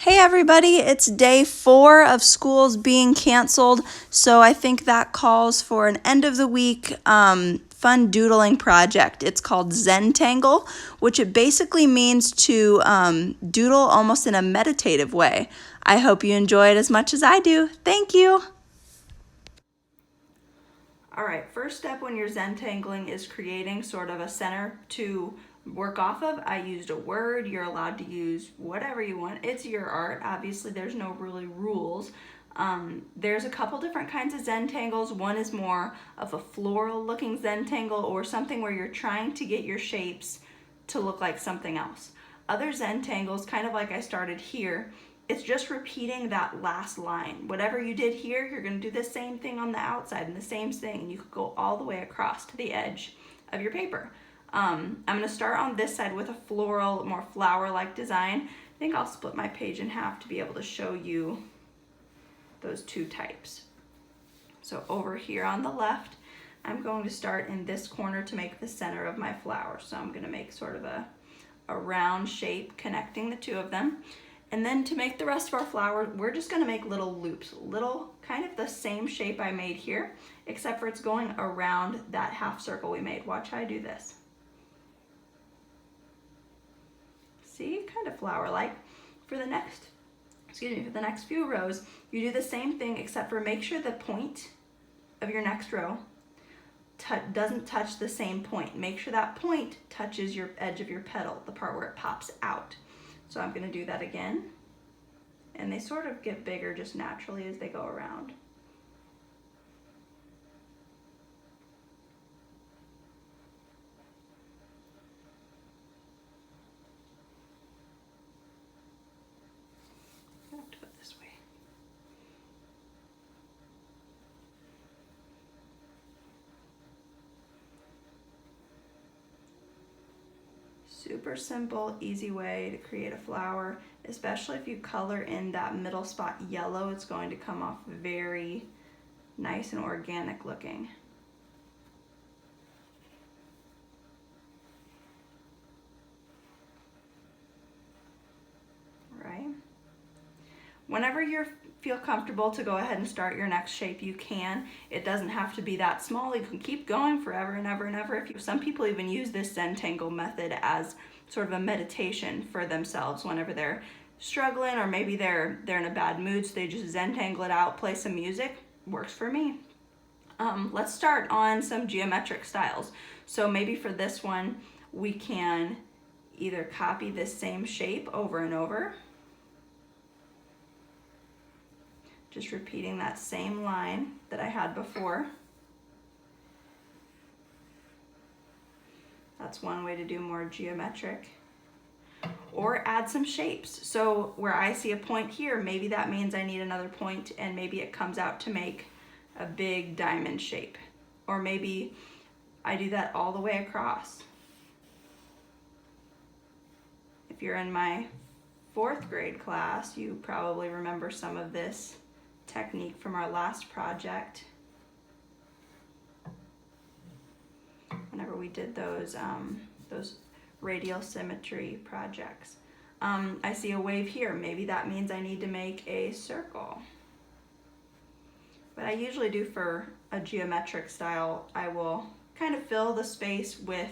Hey everybody, it's day 4 of schools being canceled, so I think that calls for an end of the week fun doodling project. It's called Zentangle, which it basically means to doodle almost in a meditative way. I hope you enjoy it as much as I do. Thank you! Alright, first step when you're Zentangling is creating sort of a center to work off of. I used a word. You're allowed to use whatever you want. It's your art. Obviously, there's no really rules. There's a couple different kinds of Zentangles. One is more of a floral looking Zentangle or something where you're trying to get your shapes to look like something else. Other Zentangles, kind of like I started here, it's just repeating that last line. Whatever you did here, you're going to do the same thing on the outside and the same thing, and you could go all the way across to the edge of your paper. I'm going to start on this side with a floral, more flower-like design. I think I'll split my page in half to be able to show you those two types. So over here on the left, I'm going to start in this corner to make the center of my flower. So I'm going to make sort of a round shape connecting the two of them. And then to make the rest of our flower, we're just going to make little loops, little kind of the same shape I made here, except for it's going around that half circle we made. Watch how I do this. See, kind of flower-like. For the next few rows, you do the same thing, except for make sure the point of your next row doesn't touch the same point. Make sure that point touches your edge of your petal, the part where it pops out. So I'm going to do that again. And they sort of get bigger just naturally as they go around. I have to put it this way. Super simple, easy way to create a flower, especially if you color in that middle spot yellow. It's going to come off very nice and organic looking. Right? Whenever you feel comfortable to go ahead and start your next shape, you can. It doesn't have to be that small. You can keep going forever and ever and ever. Some people even use this Zentangle method as sort of a meditation for themselves whenever they're struggling, or maybe they're in a bad mood, so they just Zentangle it out, play some music. Works for me. Let's start on some geometric styles. So maybe for this one, we can either copy this same shape over and over, just repeating that same line that I had before. That's one way to do more geometric. Or add some shapes. So where I see a point here, maybe that means I need another point, and maybe it comes out to make a big diamond shape. Or maybe I do that all the way across. If you're in my 4th grade class, you probably remember some of this technique from our last project. Whenever we did those radial symmetry projects. I see a wave here. Maybe that means I need to make a circle. But I usually do for a geometric style, I will kind of fill the space with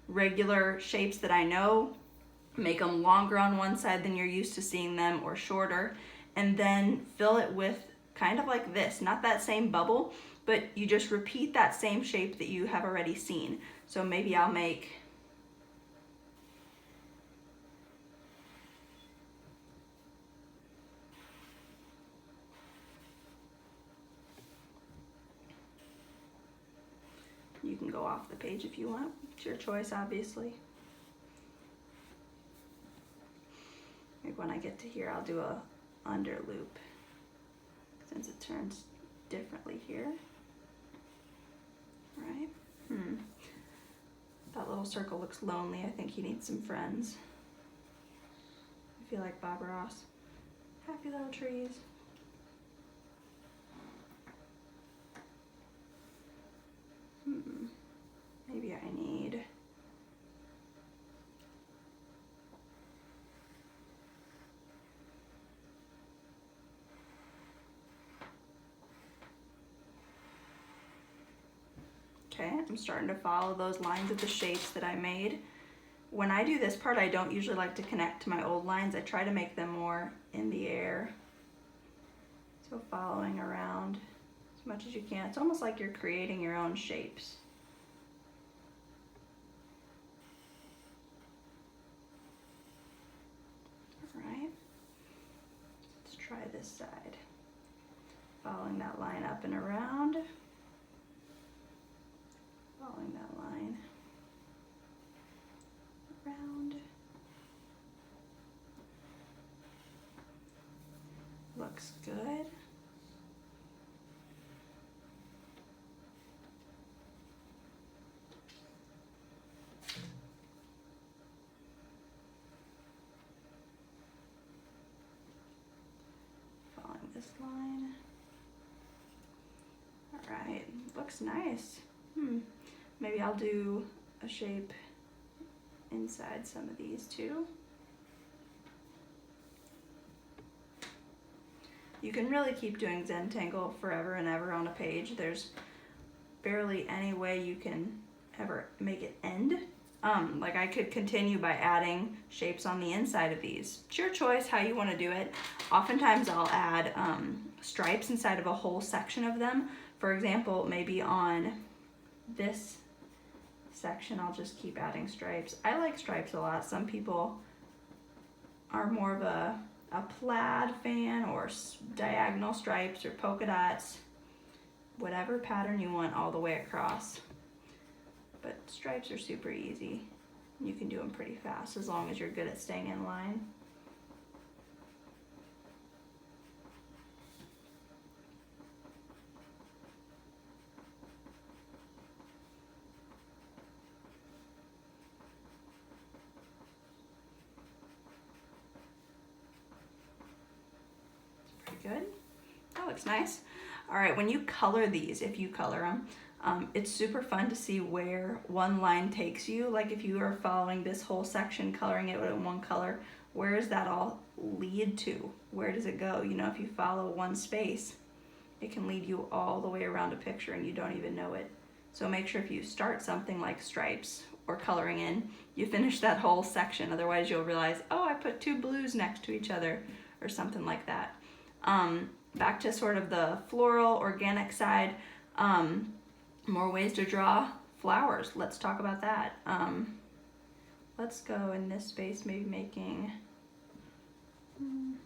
regular shapes that I know, make them longer on one side than you're used to seeing them, or shorter, and then fill it with kind of like this, not that same bubble, but you just repeat that same shape that you have already seen. So maybe I'll make you can go off the page if you want. It's your choice, obviously. Like when I get to here, I'll do a under loop, since it turns differently here. Right? That little circle looks lonely. I think he needs some friends. I feel like Bob Ross. Happy little trees. Maybe I need Okay, I'm starting to follow those lines of the shapes that I made. When I do this part, I don't usually like to connect to my old lines. I try to make them more in the air. So following around as much as you can. It's almost like you're creating your own shapes. All right, let's try this side. Following that line up and around. Following that line around. Looks good. Following this line. All right, looks nice. Maybe I'll do a shape inside some of these too. You can really keep doing Zentangle forever and ever on a page. There's barely any way you can ever make it end. Like I could continue by adding shapes on the inside of these. It's your choice how you want to do it. Oftentimes I'll add stripes inside of a whole section of them. For example, maybe on this section I'll just keep adding stripes. I like stripes a lot. Some people are more of a plaid fan, or diagonal stripes or polka dots, whatever pattern you want all the way across. But stripes are super easy. You can do them pretty fast as long as you're good at staying in line. Good. That looks nice. All right, when you color these, if you color them, it's super fun to see where one line takes you. Like if you are following this whole section, coloring it in one color, where does that all lead to? Where does it go? You know, if you follow one space, it can lead you all the way around a picture and you don't even know it. So make sure if you start something like stripes or coloring in, you finish that whole section. Otherwise you'll realize, oh, I put two blues next to each other or something like that. Back to sort of the floral, organic side, more ways to draw flowers. Let's talk about that. Let's go in this space, maybe making,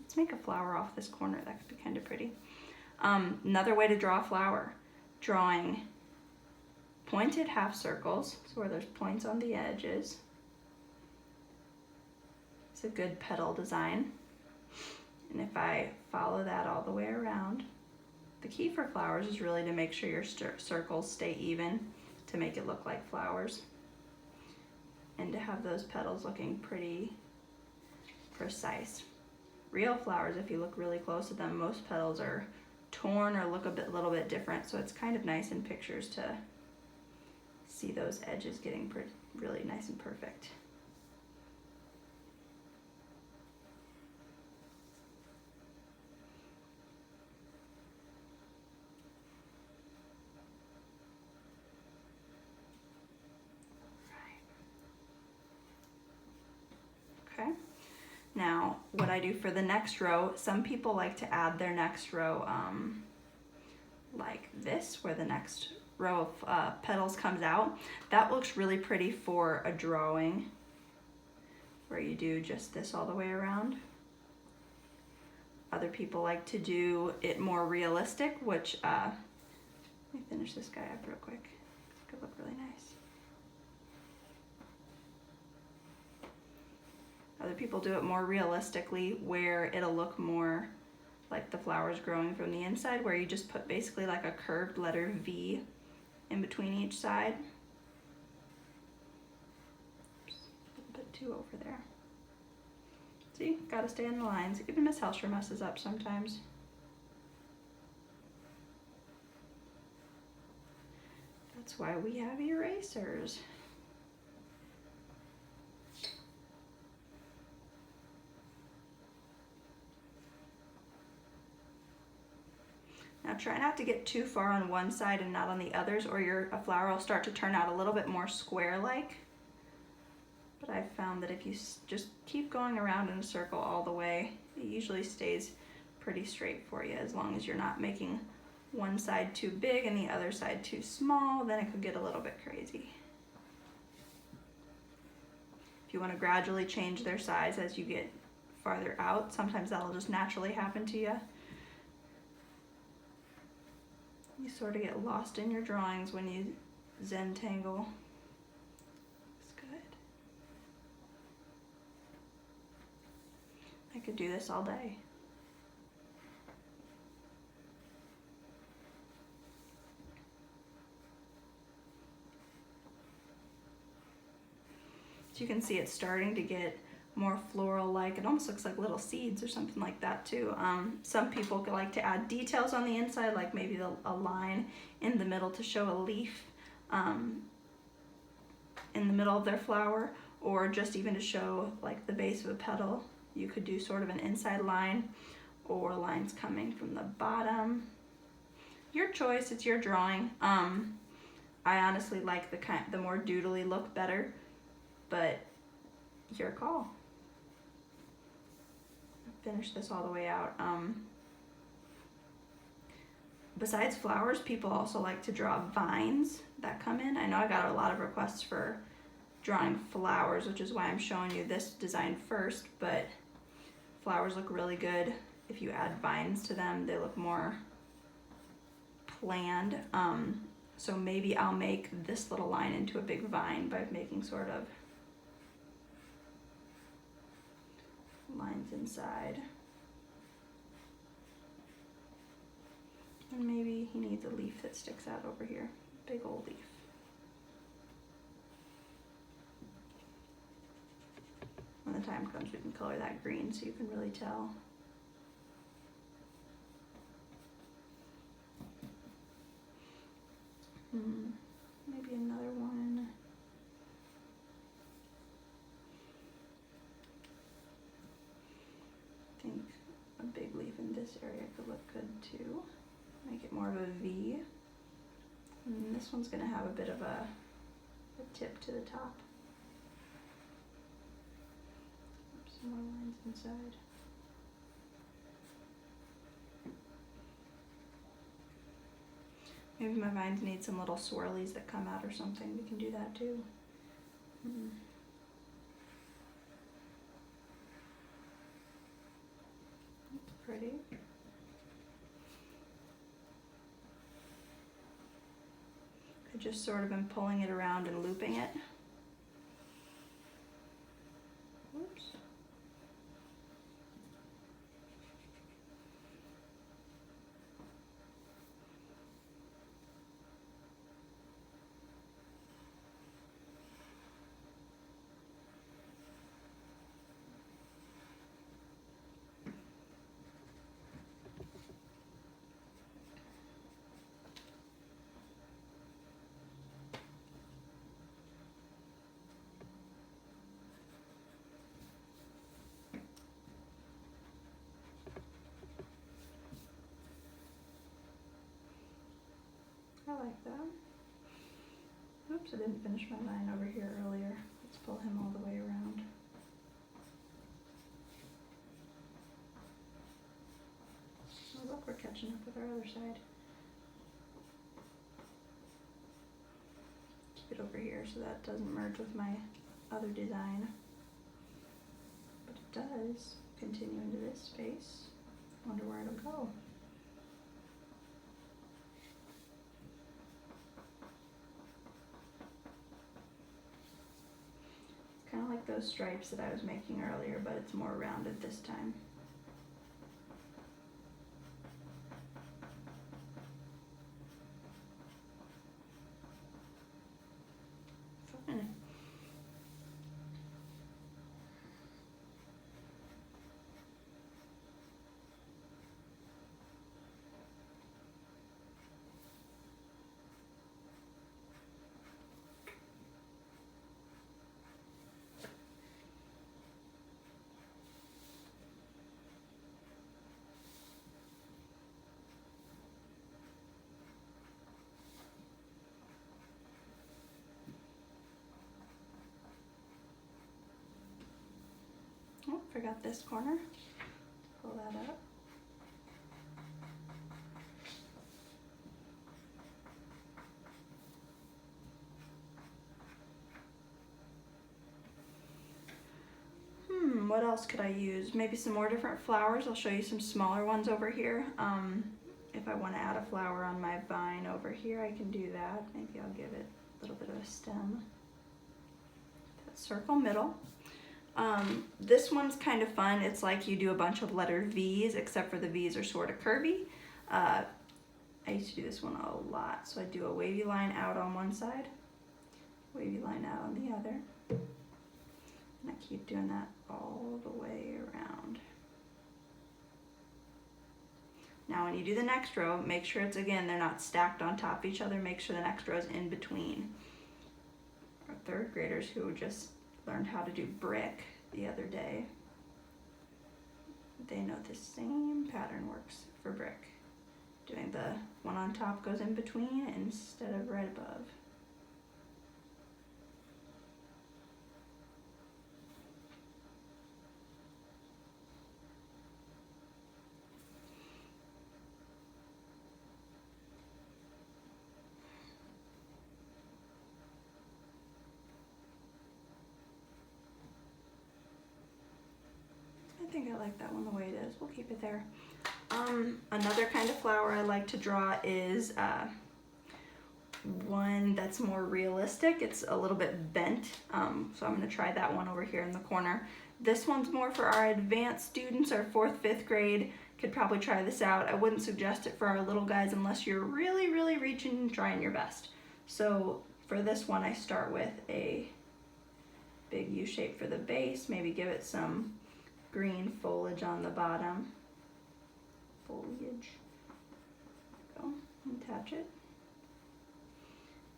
let's make a flower off this corner. That could be kind of pretty. Another way to draw a flower, drawing pointed half circles, so where there's points on the edges. It's a good petal design. And if I follow that all the way around, the key for flowers is really to make sure your circles stay even to make it look like flowers. And to have those petals looking pretty precise. Real flowers, if you look really close at them, most petals are torn or look a little bit different. So it's kind of nice in pictures to see those edges getting really nice and perfect. Now, what I do for the next row, some people like to add their next row like this, where the next row of petals comes out. That looks really pretty for a drawing, where you do just this all the way around. Other people like to do it more realistic, which, let me finish this guy up real quick. It could look really nice. Other people do it more realistically, where it'll look more like the flowers growing from the inside, where you just put basically like a curved letter V in between each side. Just a bit too over there. See, gotta stay in the lines. Even Miss Hoelscher messes up sometimes. That's why we have erasers. Now try not to get too far on one side and not on the others, or your flower will start to turn out a little bit more square-like. But I've found that if you just keep going around in a circle all the way, it usually stays pretty straight for you, as long as you're not making one side too big and the other side too small. Then it could get a little bit crazy. If you want to gradually change their size as you get farther out, sometimes that'll just naturally happen to you. You sort of get lost in your drawings when you Zentangle. Looks good. I could do this all day. So you can see it's starting to get more floral-like. It almost looks like little seeds or something like that too. Some people like to add details on the inside, like maybe a line in the middle to show a leaf in the middle of their flower, or just even to show like the base of a petal. You could do sort of an inside line, or lines coming from the bottom. Your choice, it's your drawing. I honestly like the more doodly look better, but your call. Finish this all the way out. Besides flowers, people also like to draw vines that come in. I know I got a lot of requests for drawing flowers, which is why I'm showing you this design first, but flowers look really good if you add vines to them. They look more planned. So maybe I'll make this little line into a big vine by making sort of lines inside. And maybe he needs a leaf that sticks out over here. Big old leaf. When the time comes, we can color that green so you can really tell. Maybe another one. I think a big leaf in this area could look good too. Make it more of a V. And this one's gonna have a bit of a tip to the top. Some more lines inside. Maybe my vines need some little swirlies that come out or something. We can do that too. That's pretty. I just sort of been pulling it around and looping it. Oops. I like that. Oops, I didn't finish my line over here earlier. Let's pull him all the way around. Oh look, we're catching up with our other side. Keep it over here so that doesn't merge with my other design. But it does continue into this space. Wonder where it'll go. Kind of like those stripes that I was making earlier, but it's more rounded this time. Fun. got this corner. Pull that up. What else could I use? Maybe some more different flowers. I'll show you some smaller ones over here. If I want to add a flower on my vine over here, I can do that. Maybe I'll give it a little bit of a stem. That circle middle. This one's kind of fun. It's like you do a bunch of letter V's, except for the V's are sort of curvy. I used to do this one a lot. So I do a wavy line out on one side, wavy line out on the other. And I keep doing that all the way around. Now when you do the next row, make sure it's, again, they're not stacked on top of each other. Make sure the next row is in between. Our third graders who just learned how to do brick the other day, they know the same pattern works for brick. Doing the one on top goes in between instead of right above. I think I like that one the way it is. We'll keep it there. Another kind of flower I like to draw is one that's more realistic. It's a little bit bent, so I'm going to try that one over here in the corner. This one's more for our advanced students, our 4th, 5th grade. Could probably try this out. I wouldn't suggest it for our little guys unless you're really, really reaching and trying your best. So for this one, I start with a big U shape for the base, maybe give it some green foliage on the bottom. Foliage. Go, attach it.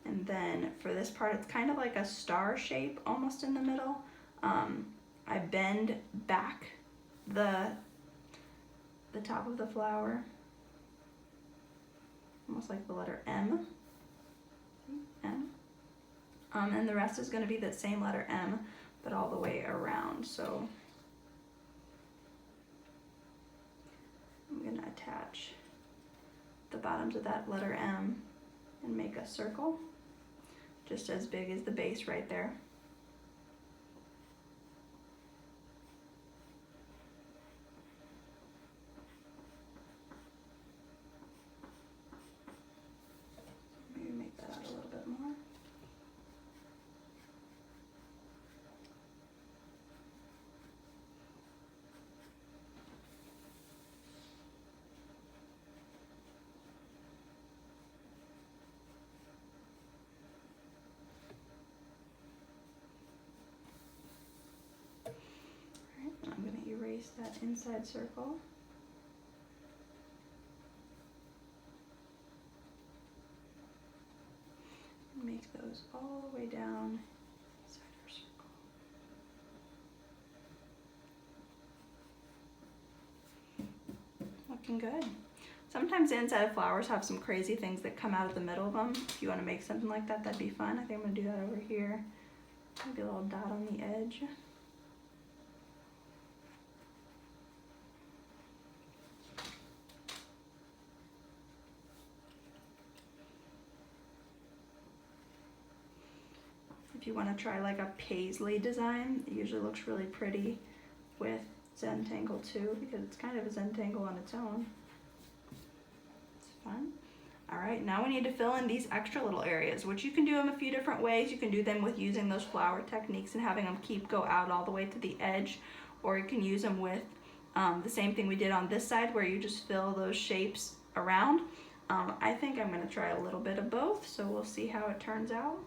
And then for this part, it's kind of like a star shape almost in the middle. I bend back the top of the flower, almost like the letter M. M. And the rest is going to be the same letter M, but all the way around. So I'm going to attach the bottoms of that letter M and make a circle just as big as the base right there. Maybe make that out a little bit more. I'm going to erase that inside circle. And make those all the way down inside our circle. Looking good. Sometimes the inside of flowers have some crazy things that come out of the middle of them. If you want to make something like that, that'd be fun. I think I'm going to do that over here. Maybe a little dot on the edge. If you want to try like a paisley design, it usually looks really pretty with Zentangle too, because it's kind of a Zentangle on its own. It's fun. All right, now we need to fill in these extra little areas, which you can do them a few different ways. You can do them with using those flower techniques and having them go out all the way to the edge, or you can use them with the same thing we did on this side where you just fill those shapes around. I think I'm going to try a little bit of both, so we'll see how it turns out.